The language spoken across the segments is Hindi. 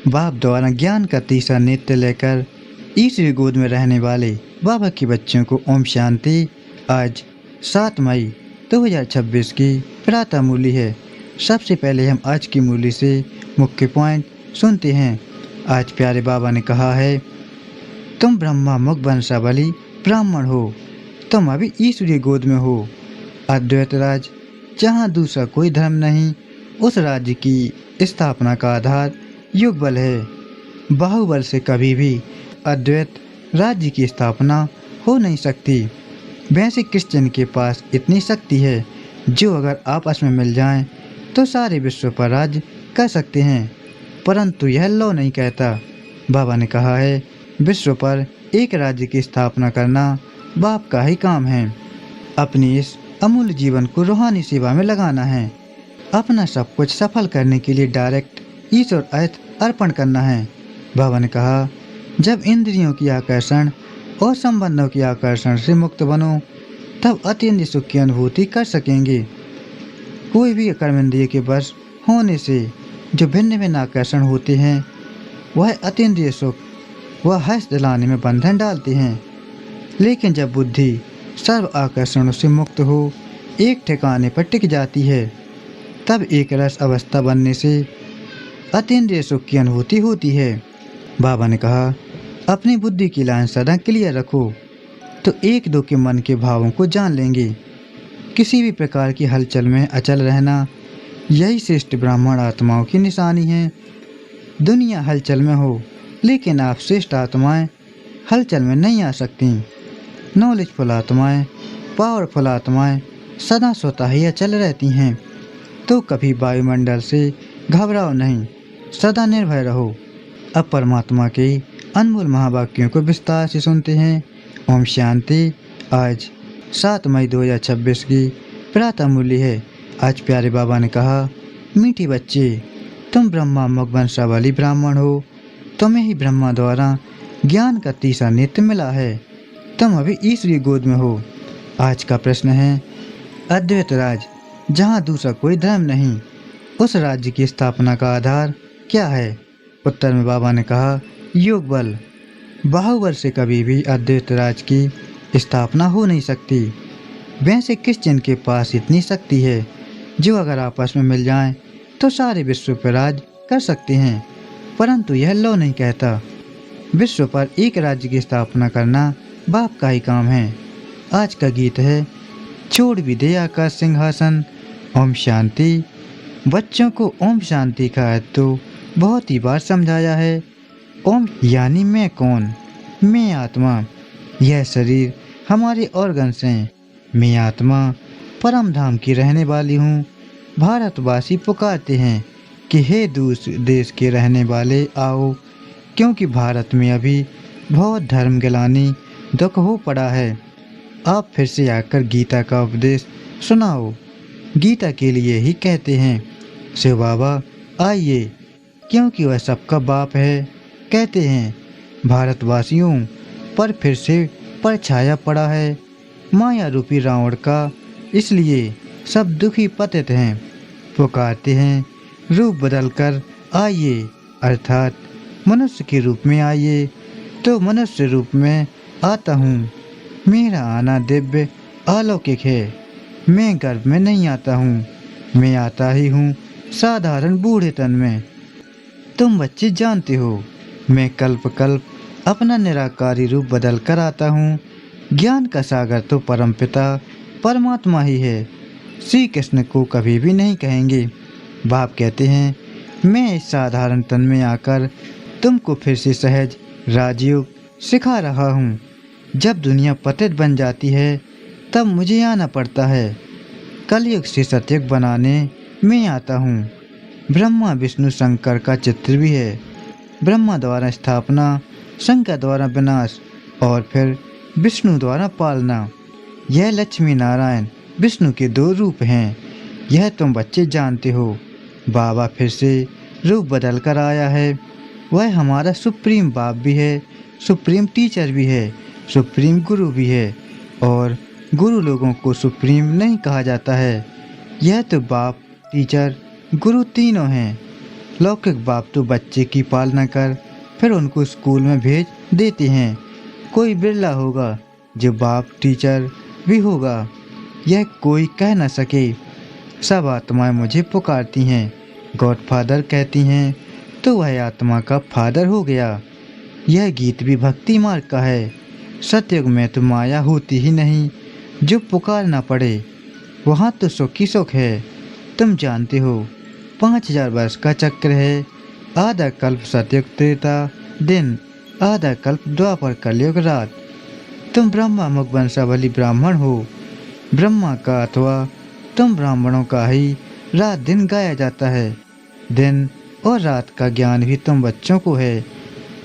बाप द्वारा ज्ञान का तीसरा नेत्र लेकर ईश्वरी गोद में रहने वाले बाबा के बच्चों को ओम शांति। आज 7 मई 2026 की प्रातः मूली है। सबसे पहले हम आज की मूली से मुख्य पॉइंट सुनते हैं। आज प्यारे बाबा ने कहा है, तुम ब्रह्मा मुख वंशावली ब्राह्मण हो, तुम अभी ईश्वरीय गोद में हो। अद्वैत राज, जहाँ दूसरा कोई धर्म नहीं, उस राज्य की स्थापना का आधार युग बल है। बाहुबल से कभी भी अद्वैत राज्य की स्थापना हो नहीं सकती। वैसे क्रिश्चियन के पास इतनी शक्ति है जो अगर आपस में मिल जाएं तो सारे विश्व पर राज्य कर सकते हैं, परंतु यह लौ नहीं कहता। बाबा ने कहा है, विश्व पर एक राज्य की स्थापना करना बाप का ही काम है। अपनी इस अमूल्य जीवन को रूहानी सेवा में लगाना है। अपना सब कुछ सफल करने के लिए डायरेक्ट ईश्वर अर्पण करना है। बाबा ने कहा, जब इंद्रियों की आकर्षण और संबंधों की आकर्षण से मुक्त बनो तब अत्यंत सुख की अनुभूति कर सकेंगे। कोई भी कर्मेंद्रिय के वश होने से जो भिन्न भिन्न आकर्षण होते हैं वह अतीन्द्रिय सुख व हर्ष दिलाने में बंधन डालते हैं। लेकिन जब बुद्धि सर्व आकर्षणों से मुक्त हो एक ठिकाने पर टिक जाती है तब एक रस अवस्था बनने से अतीन्द्रिय सुख की अनुभूति होती है। बाबा ने कहा, अपनी बुद्धि की लाइन सदा क्लियर रखो तो एक दो के मन के भावों को जान लेंगे। किसी भी प्रकार की हलचल में अचल रहना यही श्रेष्ठ ब्राह्मण आत्माओं की निशानी है। दुनिया हलचल में हो लेकिन आप श्रेष्ठ आत्माएं हलचल में नहीं आ सकती। नॉलेजफुल आत्माएं, पावरफुल आत्माएं सदा स्वतः ही अचल रहती हैं। तो कभी वायुमंडल से घबराओ नहीं, सदा निर्भय रहो। अब परमात्मा के अनमोल महावाक्यों को विस्तार से सुनते हैं। ओम शांति। आज 7 मई 2026 की प्रातः मूल्य है। आज प्यारे बाबा ने कहा, मीठी बच्चे, तुम ब्रह्मा मुख वंशावली ब्राह्मण हो, तुम्हें ही ब्रह्मा द्वारा ज्ञान का तीसरा नेत्र मिला है, तुम अभी ईश्वरीय गोद में हो। आज का प्रश्न है, अद्वैत राज, जहाँ दूसरा कोई धर्म नहीं, उस राज्य की स्थापना का आधार क्या है? उत्तर में बाबा ने कहा, योग बल। बाहुबल से कभी भी अद्वैत राज की स्थापना हो नहीं सकती। वैसे क्रिश्चियन के पास इतनी शक्ति है जो अगर आपस में मिल जाएं तो सारे विश्व पर राज कर सकते हैं, परंतु यह लौ नहीं कहता। विश्व पर एक राज्य की स्थापना करना बाप का ही काम है। आज का गीत है, छोड़ भी दे आकाश सिंहासन। ओम शांति। बच्चों को ओम शांति का अर्थ तो बहुत ही बार समझाया है। ओम यानी मैं कौन? मैं आत्मा। यह शरीर हमारे ऑर्गन्स हैं। मैं आत्मा परम धाम की रहने वाली हूँ। भारतवासी पुकारते हैं कि हे दूसरे देश के रहने वाले आओ, क्योंकि भारत में अभी बहुत धर्म गिलानी दुख हो पड़ा है। आप फिर से आकर गीता का उपदेश सुनाओ। गीता के लिए ही कहते हैं, शिव बाबा आइए, क्योंकि वह सबका बाप है। कहते हैं भारतवासियों पर फिर से परछाया पड़ा है माया रूपी रावण का, इसलिए सब दुखी पतित हैं। पुकारते हैं रूप बदल कर आइए, अर्थात मनुष्य के रूप में आइए। तो मनुष्य रूप में आता हूँ। मेरा आना दिव्य अलौकिक है। मैं गर्भ में नहीं आता हूँ, मैं आता ही हूँ साधारण बूढ़े तन में। तुम बच्चे जानते हो, मैं कल्प कल्प अपना निराकारी रूप बदल कर आता हूँ। ज्ञान का सागर तो परमपिता परमात्मा ही है। श्री कृष्ण को कभी भी नहीं कहेंगे। बाप कहते हैं, मैं इस साधारण तन में आकर तुमको फिर से सहज राजयोग सिखा रहा हूँ। जब दुनिया पतित बन जाती है तब मुझे आना पड़ता है। कलयुग से सतयुग बनाने मैं आता हूँ। ब्रह्मा विष्णु शंकर का चित्र भी है। ब्रह्मा द्वारा स्थापना, शंकर द्वारा विनाश और फिर विष्णु द्वारा पालना। यह लक्ष्मी नारायण विष्णु के 2 रूप हैं। यह तुम बच्चे जानते हो। बाबा फिर से रूप बदल कर आया है। वह हमारा सुप्रीम बाप भी है, सुप्रीम टीचर भी है, सुप्रीम गुरु भी है। और गुरु लोगों को सुप्रीम नहीं कहा जाता है। यह तो बाप, टीचर, गुरु तीनों हैं। लौकिक बाप तो बच्चे की पालना कर फिर उनको स्कूल में भेज देते हैं। कोई बिरला होगा जो बाप टीचर भी होगा, यह कोई कह न सके। सब आत्माएं मुझे पुकारती हैं, गॉड फादर कहती हैं, तो वह आत्मा का फादर हो गया। यह गीत भी भक्ति मार्ग का है। सतयुग में तो माया होती ही नहीं, जो पुकार ना पड़े वहाँ तो सुख ही सुख है। तुम जानते हो 5000 वर्ष का चक्र है। आधा कल्प सतयुग त्रेता दिन, आधा कल्प द्वापर कलयुग रात। तुम ब्रह्मा मुख वंशावली ब्राह्मण हो। ब्रह्मा का अथवा तुम ब्राह्मणों का ही रात दिन गाया जाता है। दिन और रात का ज्ञान भी तुम बच्चों को है।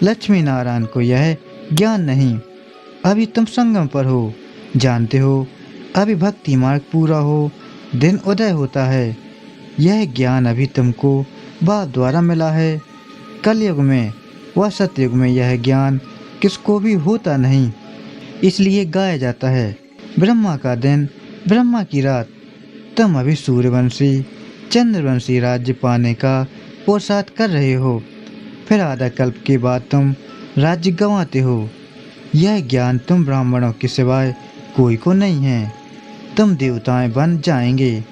लक्ष्मी नारायण को यह ज्ञान नहीं। अभी तुम संगम पर हो, जानते हो। अभी भक्ति मार्ग पूरा हो, दिन उदय होता है। यह ज्ञान अभी तुमको बाप द्वारा मिला है। कलयुग में व सतयुग में यह ज्ञान किसको भी होता नहीं, इसलिए गाया जाता है। ब्रह्मा का दिन, ब्रह्मा की रात। तुम अभी सूर्यवंशी चंद्रवंशी राज्य पाने का पुरुषार्थ कर रहे हो, फिर आधा कल्प के बाद तुम राज्य गंवाते हो। यह ज्ञान तुम ब्राह्मणों के सिवाय कोई को नहीं है। तुम देवताएं बन जाएंगे,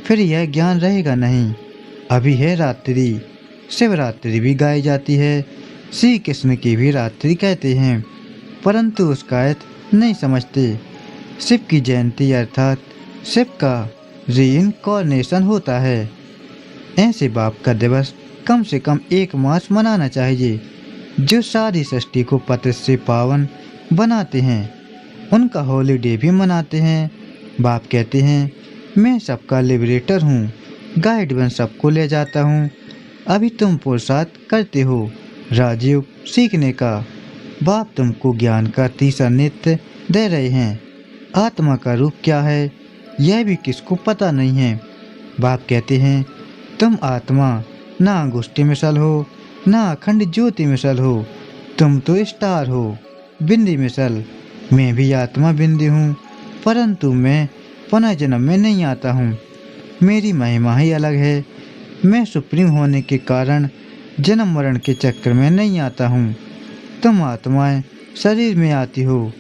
फिर यह ज्ञान रहेगा नहीं। अभी है रात्रि, शिवरात्रि भी गाई जाती है। श्री कृष्ण की भी रात्रि कहते हैं, परंतु उसका अर्थ नहीं समझते। शिव की जयंती अर्थात शिव का रीइंकॉर्नेशन होता है। ऐसे बाप का दिवस कम से कम 1 मास मनाना चाहिए, जो सारी सृष्टि को पत्र से पावन बनाते हैं। उनका हॉलीडे भी मनाते हैं। बाप कहते हैं, मैं सबका लिबरेटर हूँ, गाइड बन सबको ले जाता हूँ। अभी तुम पुरुषार्थ करते हो राजयोग सीखने का। बाप तुमको ज्ञान का तीसरा नेत्र दे रहे हैं। आत्मा का रूप क्या है यह भी किसको पता नहीं है। बाप कहते हैं, तुम आत्मा ना अंगुष्ठी मिसल हो, ना अखंड ज्योति मिसल हो। तुम तो स्टार हो, बिंदी मिसल। मैं भी आत्मा बिंदी हूँ, परंतु मैं पुनः जन्म में नहीं आता हूँ। मेरी महिमा ही अलग है। मैं सुप्रीम होने के कारण जन्म मरण के चक्कर में नहीं आता हूँ। तुम आत्माएं शरीर में आती हो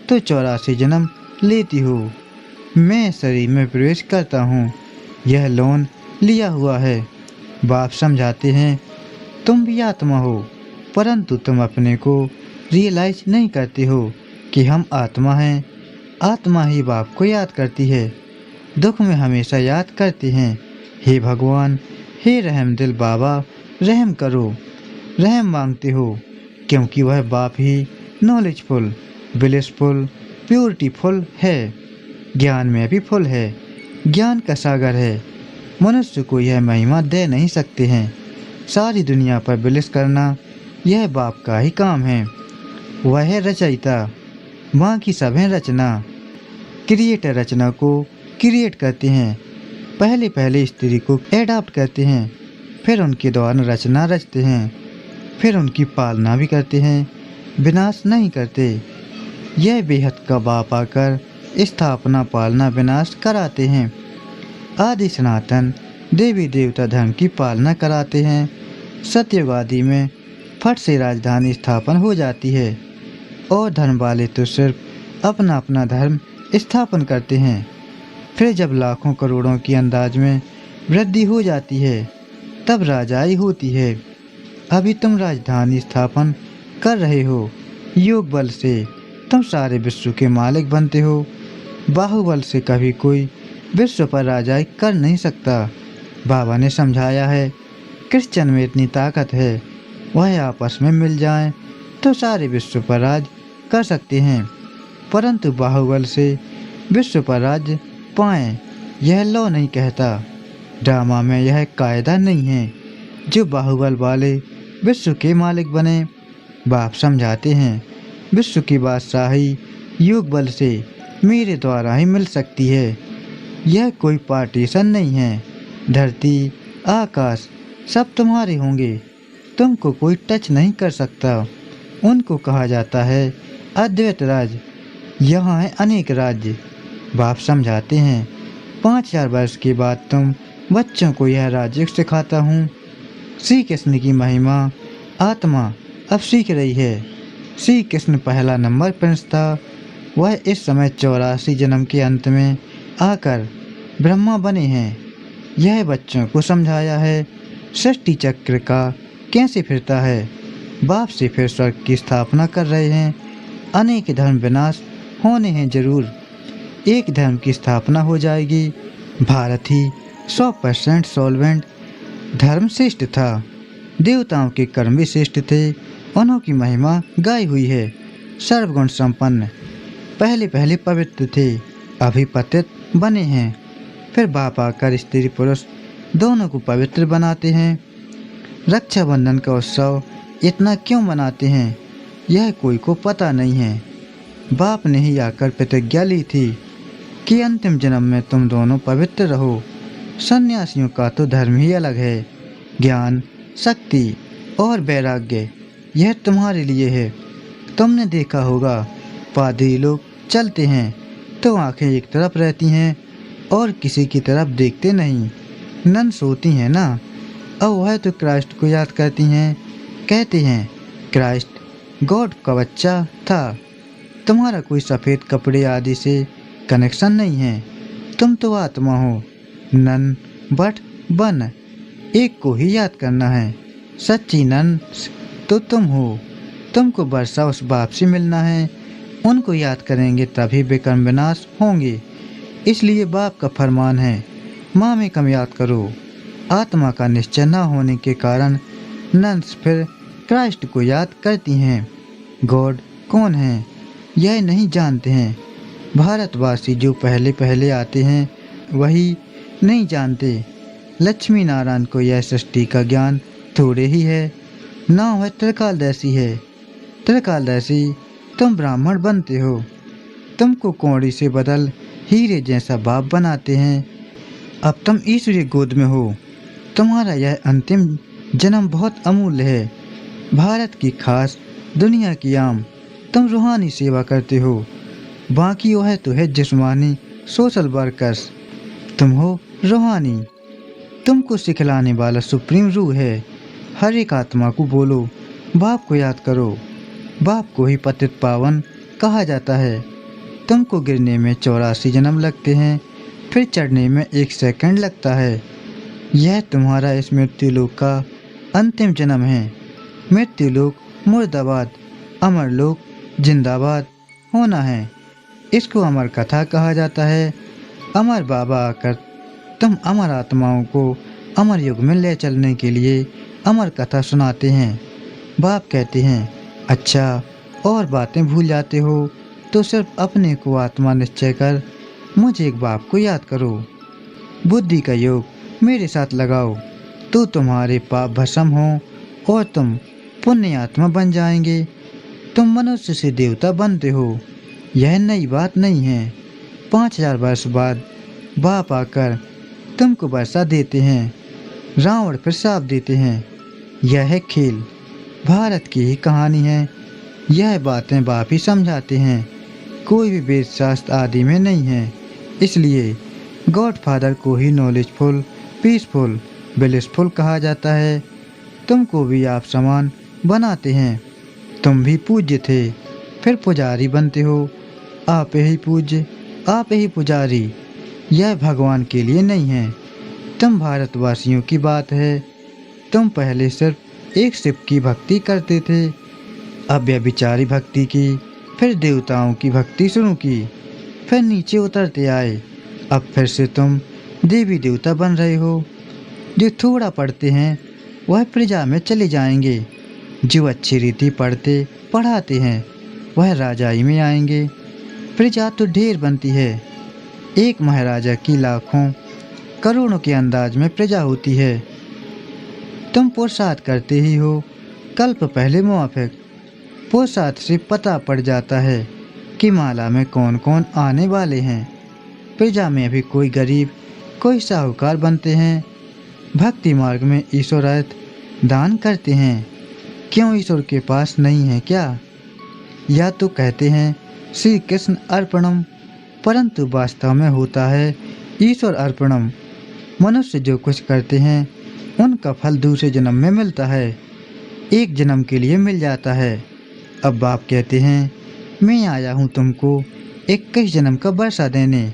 तो 84 जन्म लेती हो। मैं शरीर में प्रवेश करता हूँ, यह लोन लिया हुआ है। बाप समझाते हैं, तुम भी आत्मा हो, परंतु तुम अपने को रियलाइज नहीं करते हो कि हम आत्मा हैं। आत्मा ही बाप को याद करती है, दुख में हमेशा याद करती हैं, हे भगवान, हे रहम दिल बाबा, रहम करो। रहम मांगते हो क्योंकि वह बाप ही नॉलेजफुल, ब्लिसफुल, प्योरिटीफुल है। ज्ञान में भी फुल है, ज्ञान का सागर है। मनुष्य को यह महिमा दे नहीं सकते हैं। सारी दुनिया पर ब्लिस करना यह बाप का ही काम है। वह है रचयिता, बाकी सब है रचना। क्रिएटर रचना को क्रिएट करते हैं। पहले पहले स्त्री को एडॉप्ट करते हैं, फिर उनके द्वारा रचना रचते हैं, फिर उनकी पालना भी करते हैं, विनाश नहीं करते। यह बेहद का बाप आकर स्थापना पालना विनाश कराते हैं। आदि सनातन देवी देवता धर्म की पालना कराते हैं। सत्ययुग आदि में फट से राजधानी स्थापन हो जाती है और धर्म वाले तो सिर्फ अपना अपना धर्म स्थापन करते हैं। फिर जब लाखों करोड़ों की अंदाज में वृद्धि हो जाती है तब राजाई होती है। अभी तुम राजधानी स्थापन कर रहे हो। योग बल से तुम सारे विश्व के मालिक बनते हो। बाहुबल से कभी कोई विश्व पर राजाई कर नहीं सकता। बाबा ने समझाया है, क्रिश्चियन में इतनी ताकत है, वह आपस में मिल जाएं तो सारे विश्व पर राज कर सकते हैं, परंतु बाहुबल से विश्व पर राज्य पाएं यह लॉ नहीं कहता। ड्रामा में यह कायदा नहीं है जो बाहुबल वाले विश्व के मालिक बने। बाप समझाते हैं, विश्व की बादशाही योग बल से मेरे द्वारा ही मिल सकती है। यह कोई पार्टीशन नहीं है। धरती आकाश सब तुम्हारे होंगे, तुमको कोई टच नहीं कर सकता। उनको कहा जाता है अद्वैत राज्य। यहाँ है अनेक राज्य। बाप समझाते हैं, 5000 वर्ष के बाद तुम बच्चों को यह राज्य सिखाता हूँ। श्री कृष्ण की महिमा आत्मा अब सीख रही है। श्री कृष्ण पहला नंबर प्रिंस था। वह इस समय 84 जन्म के अंत में आकर ब्रह्मा बने हैं। यह बच्चों को समझाया है सृष्टि चक्र का कैसे फिरता है। बाप से फिर स्वर्ग की स्थापना कर रहे हैं। अनेक धर्म विनाश होने हैं जरूर, एक धर्म की स्थापना हो जाएगी। भारत ही 100% सॉल्वेंट धर्म श्रेष्ठ था। देवताओं के कर्म भी श्रेष्ठ थे, उन्हों की महिमा गाई हुई है। सर्वगुण संपन्न पहले पहले पवित्र थे, अभी पतित बने हैं। फिर बाप आकर स्त्री पुरुष दोनों को पवित्र बनाते हैं। रक्षाबंधन का उत्सव इतना क्यों मनाते हैं, यह कोई को पता नहीं है। बाप ने ही आकर प्रतिज्ञा ली थी कि अंतिम जन्म में तुम दोनों पवित्र रहो। सन्यासियों का तो धर्म ही अलग है। ज्ञान, शक्ति और वैराग्य यह तुम्हारे लिए है। तुमने देखा होगा पादरी लोग चलते हैं तो आंखें एक तरफ रहती हैं और किसी की तरफ देखते नहीं। नन सोती हैं ना, अब वह तो क्राइस्ट को याद करती हैं। कहते हैं क्राइस्ट गॉड का बच्चा था। तुम्हारा कोई सफ़ेद कपड़े आदि से कनेक्शन नहीं है। तुम तो आत्मा हो। नन बट बन एक को ही याद करना है। सच्ची नन तो तुम हो। तुमको वर्षा उस बाप से मिलना है। उनको याद करेंगे तभी विक्रम विनाश होंगे। इसलिए बाप का फरमान है माँ में कम याद करो। आत्मा का निश्चय न होने के कारण नन्स फिर क्राइस्ट को याद करती हैं। गॉड कौन है यह नहीं जानते हैं। भारतवासी जो पहले पहले आते हैं वही नहीं जानते। लक्ष्मी नारायण को यह सृष्टि का ज्ञान थोड़े ही है। नाम है त्रिकालदर्शी है। त्रिकालदर्शी तुम ब्राह्मण बनते हो। तुमको कौड़ी से बदल हीरे जैसा बाप बनाते हैं। अब तुम ईश्वरीय गोद में हो। तुम्हारा यह अंतिम जन्म बहुत अमूल्य है। भारत की खास, दुनिया की आम। तुम रूहानी सेवा करते हो। बाकी वह तो है जिस्मानी सोशल वर्कर्स। तुम हो रूहानी। तुमको सिखलाने वाला सुप्रीम रूह है। हर एक आत्मा को बोलो बाप को याद करो। बाप को ही पतित पावन कहा जाता है। तुमको गिरने में 84 जन्म लगते हैं, फिर चढ़ने में 1 सेकंड लगता है। यह तुम्हारा इस मृत्युलोक का अंतिम जन्म है। मृत्युलोक मुर्दाबाद, अमरलोक जिंदाबाद होना है। इसको अमर कथा कहा जाता है। अमर बाबा आकर तुम अमर आत्माओं को अमर युग में ले चलने के लिए अमर कथा सुनाते हैं। बाप कहते हैं अच्छा और बातें भूल जाते हो तो सिर्फ अपने को आत्मा निश्चय कर मुझे एक बाप को याद करो। बुद्धि का योग मेरे साथ लगाओ तो तुम्हारे पाप भस्म हो और तुम पुण्य आत्मा बन जाएंगे। तुम मनुष्य से देवता बनते हो। यह नई बात नहीं है। 5000 वर्ष बाद बाप आकर तुमको वर्षा देते हैं। रावण पर शाप देते हैं। यह है खेल। भारत की ही कहानी है। यह बातें बाप ही समझाते हैं। कोई भी वेद शास्त्र आदि में नहीं है। इसलिए गॉड फादर को ही नॉलेजफुल, पीसफुल, ब्लिसफुल कहा जाता है। तुमको भी आप समान बनाते हैं। तुम भी पूज्य थे, फिर पुजारी बनते हो। आप ही पूज्य, आप ही पुजारी। यह भगवान के लिए नहीं है। तुम भारतवासियों की बात है। तुम पहले सिर्फ एक शिव की भक्ति करते थे, अब व्यभिचारी भक्ति की, फिर देवताओं की भक्ति शुरू की, फिर नीचे उतरते आए। अब फिर से तुम देवी देवता बन रहे हो। जो थोड़ा पढ़ते हैं वह प्रजा में चले जाएंगे। जो अच्छी रीति पढ़ते पढ़ाते हैं वह राजाई में आएंगे। प्रजा तो ढेर बनती है। एक महाराजा की लाखों करोड़ों के अंदाज में प्रजा होती है। तुम पुरुषार्थ करते ही हो, कल्प पहले मुआफिक। पुरुषार्थ से पता पड़ जाता है कि माला में कौन कौन आने वाले हैं। प्रजा में भी कोई गरीब, कोई साहूकार बनते हैं। भक्ति मार्ग में ईश्वरार्थ दान करते हैं। क्यों ईश्वर के पास नहीं है क्या? या तो कहते हैं श्री कृष्ण अर्पणम, परंतु वास्तव में होता है ईश्वर अर्पणम। मनुष्य जो कुछ करते हैं उनका फल दूसरे जन्म में मिलता है, एक जन्म के लिए मिल जाता है। अब बाप कहते हैं, मैं आया हूँ तुमको 21 जन्म का वर्षा देने।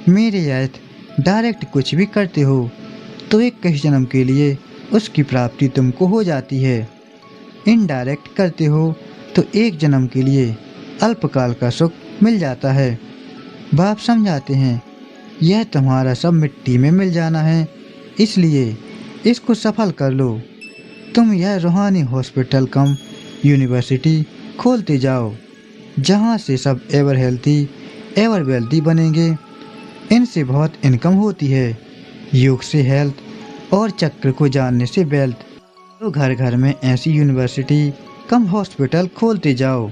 मेरे याद डायरेक्ट कुछ भी करते हो तो 21 जन्म के लिए उसकी प्राप्ति तुमको हो जाती है। इनडायरेक्ट करते हो तो एक जन्म के लिए अल्पकाल का सुख मिल जाता है। बाप समझाते हैं, यह तुम्हारा सब मिट्टी में मिल जाना है, इसलिए इसको सफल कर लो। तुम यह रूहानी हॉस्पिटल कम यूनिवर्सिटी खोलते जाओ, जहाँ से सब एवर हेल्थी एवर वेल्थी बनेंगे। इनसे बहुत इनकम होती है, योग से हेल्थ और चक्र को जानने से वेल्थ। तो घर घर में ऐसी यूनिवर्सिटी कम हॉस्पिटल खोलते जाओ।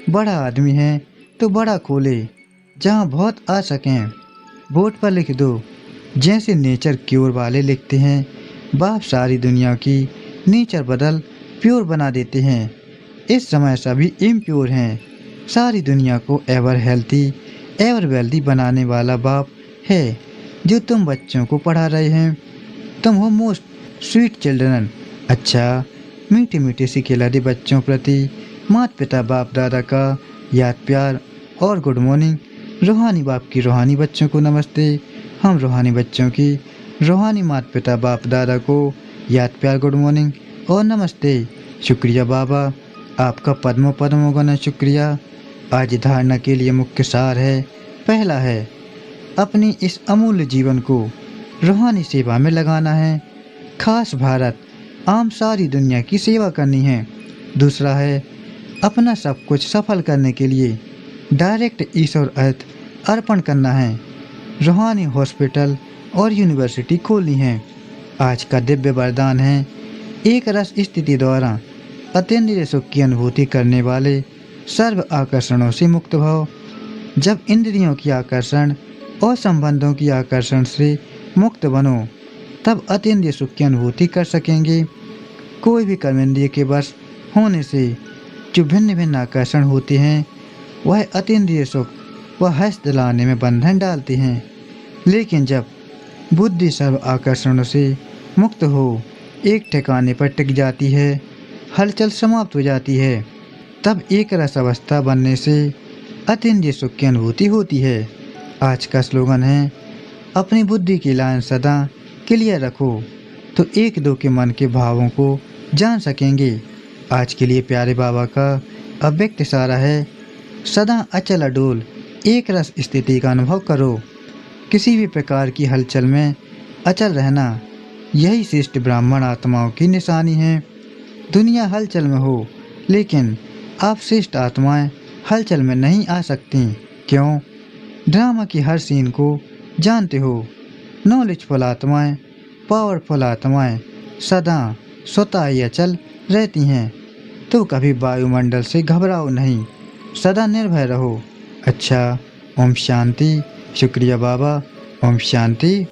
बड़ा आदमी है तो बड़ा खोले, जहाँ बहुत आ सकें। बोर्ड पर लिख दो, जैसे नेचर क्योर वाले लिखते हैं। बाप सारी दुनिया की नेचर बदल प्योर बना देते हैं। इस समय सभी इम्प्योर हैं। सारी दुनिया को एवर हेल्थी एवर वेल्थी बनाने वाला बाप है, जो तुम बच्चों को पढ़ा रहे हैं। तुम हो मोस्ट स्वीट चिल्ड्रन। अच्छा, मीठे मीठे से खिलाड़ी बच्चों प्रति माता पिता बाप दादा का याद प्यार और गुड मॉर्निंग। रूहानी बाप की रूहानी बच्चों को नमस्ते। हम रूहानी बच्चों की रूहानी माता पिता बाप दादा को याद प्यार गुड मॉर्निंग और नमस्ते। शुक्रिया बाबा, आपका पद्मों पद्मों गुना शुक्रिया। आज धारणा के लिए मुख्य सार है। पहला है, अपनी इस अमूल्य जीवन को रूहानी सेवा में लगाना है। खास भारत आम सारी दुनिया की सेवा करनी है। दूसरा है, अपना सब कुछ सफल करने के लिए डायरेक्ट ईश्वर अर्थ अर्पण करना है। रूहानी हॉस्पिटल और यूनिवर्सिटी खोलनी है। आज का दिव्य वरदान है, एक रस स्थिति द्वारा अतीन्द्रिय सुख की अनुभूति करने वाले सर्व आकर्षणों से मुक्त भव। जब इंद्रियों की आकर्षण और संबंधों की आकर्षण से मुक्त बनो, तब अतीन्द्रिय सुख की अनुभूति कर सकेंगे। कोई भी कर्मेंद्रिय के वश होने से जो भिन्न भिन्न आकर्षण होते हैं, वह अतीन्द्रिय सुख व हर्ष दिलाने में बंधन डालते हैं। लेकिन जब बुद्धि सर्व आकर्षणों से मुक्त हो एक ठिकाने पर टिक जाती है, हलचल समाप्त हो जाती है, तब एक रस अवस्था बनने से अतीन्द्रिय सुख की अनुभूति होती है। आज का स्लोगन है, अपनी बुद्धि की लाइन सदा क्लियर रखो तो एक दो के मन के भावों को जान सकेंगे। आज के लिए प्यारे बाबा का अव्यक्त इशारा है, सदा अचल अडोल एक रस स्थिति का अनुभव करो। किसी भी प्रकार की हलचल में अचल रहना, यही श्रेष्ठ ब्राह्मण आत्माओं की निशानी है। दुनिया हलचल में हो, लेकिन आप श्रेष्ठ आत्माएं हलचल में नहीं आ सकती। क्यों? ड्रामा की हर सीन को जानते हो। नॉलेजफुल आत्माएं, पावरफुल आत्माएं सदा स्वतः ही अचल रहती हैं। तो कभी वायुमंडल से घबराओ नहीं, सदा निर्भय रहो। अच्छा, ओम शांति। शुक्रिया बाबा। ओम शांति।